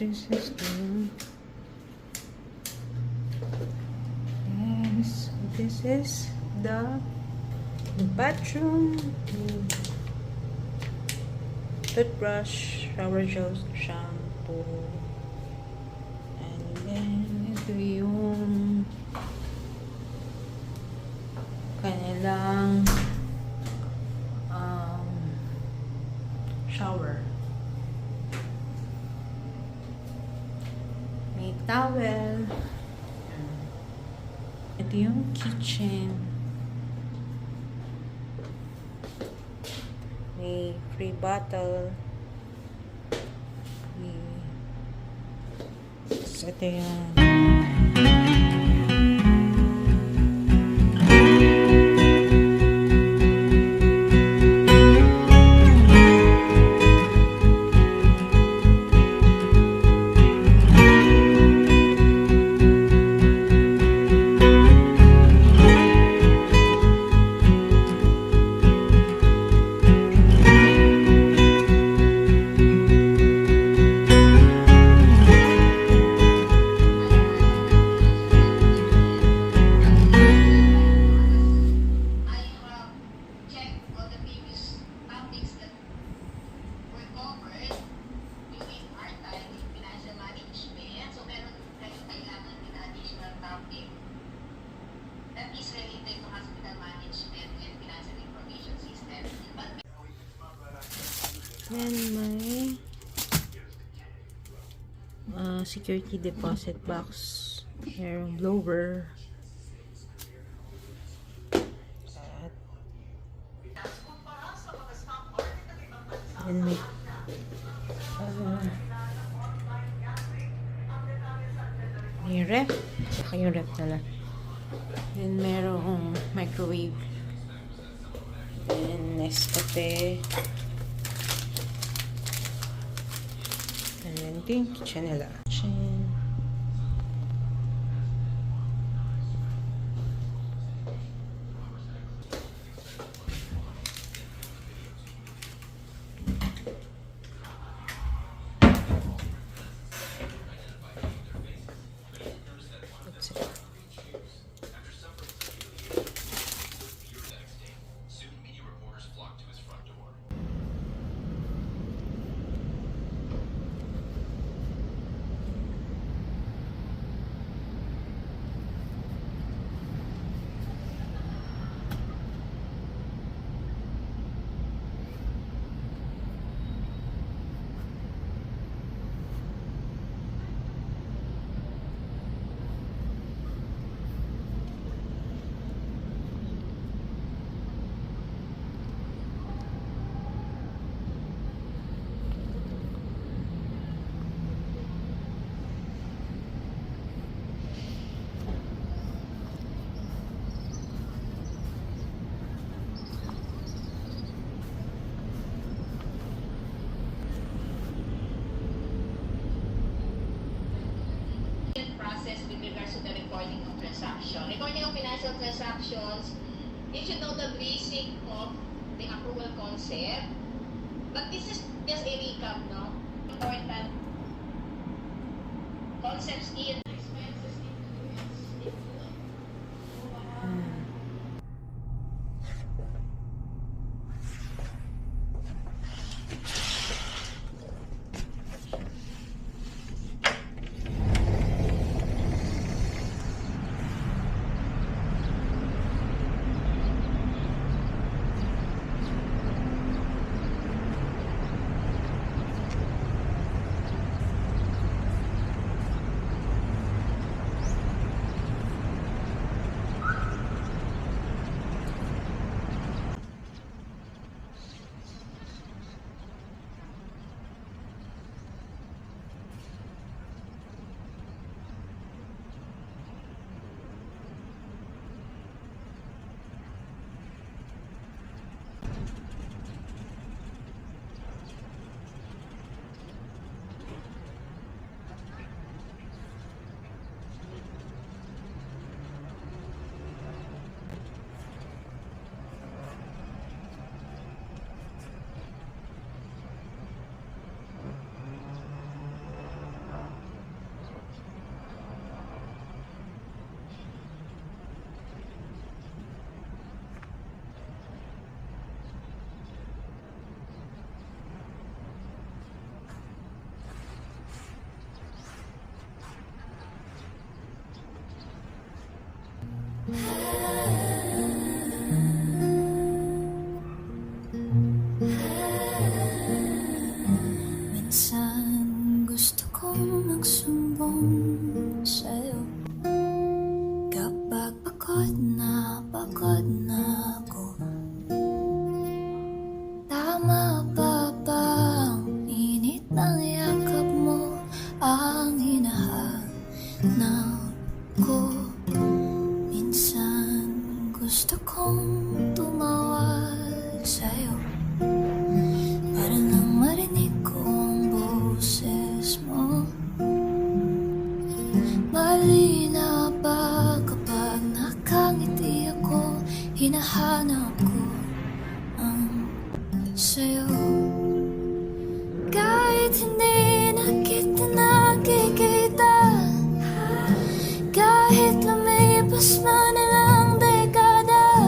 this is the yes, this is the bathroom. Toothbrush, shower gel, shampoo, and then ito yung kanilang shower. May towel. Ito yung kitchen. May free bottle. Ito yung may security deposit box, merong blower, and may ref, saka yung ref na lang, and merong microwave, and Nescafe. And then ito yung kitchen nila. Kitchen. That's it. Recording of financial transactions, you should know the basic of the approval concept. But this is just a recap, no? Important concepts in expenses sa'yo. Kahit hindi na kita nakikita, kahit lumipas man ilang dekada,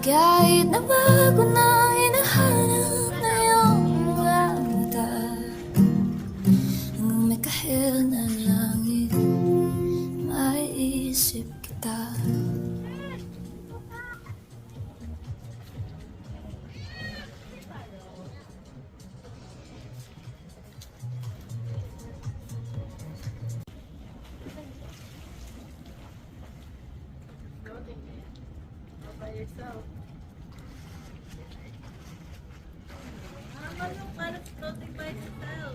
kahit nabago na hinahanap na iyong mga mata, hanggang may kahil na langit, maiisip kita. By yourself. Yung parang floating by yourself.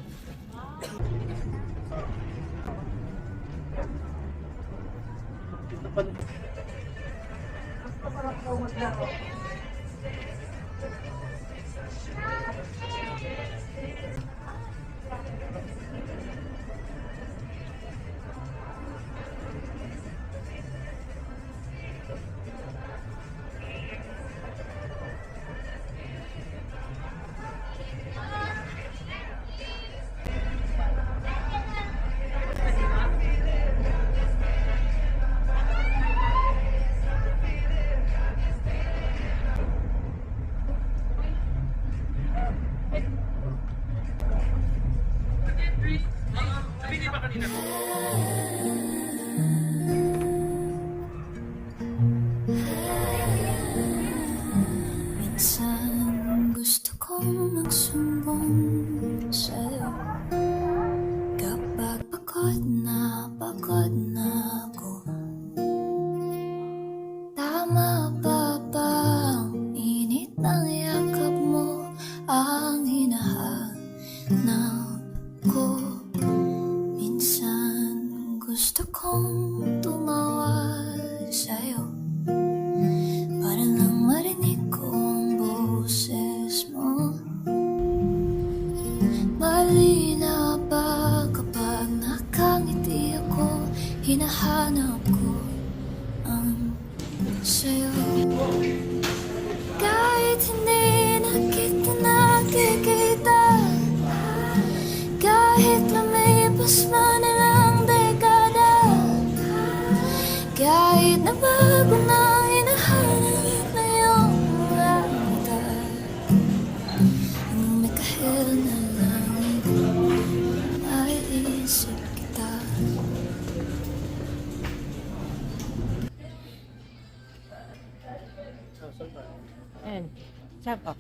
Minsan gusto kong magsumbong sa'yo, kapag pagod na ako. Tama ba bang init ng yakap mo ang hinahanap ko? Minsan gusto kong tumawag sa'yo, para lang marinig ko ang boses mo. Mali na ba kapag nakangiti ako, hinahanap ko ang sa'yo? Kahit hindi na kita nakikita, kahit lumipas man ilang dekada, kahit nabago na hinahanap na iyong mga mata, hanggang may kahil na langit, maiisip kita. Ayan. Saan po?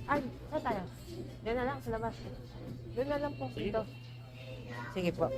Ay, saan tayo? Doon na lang, sa labas. Doon na lang po. Dito. Sige po.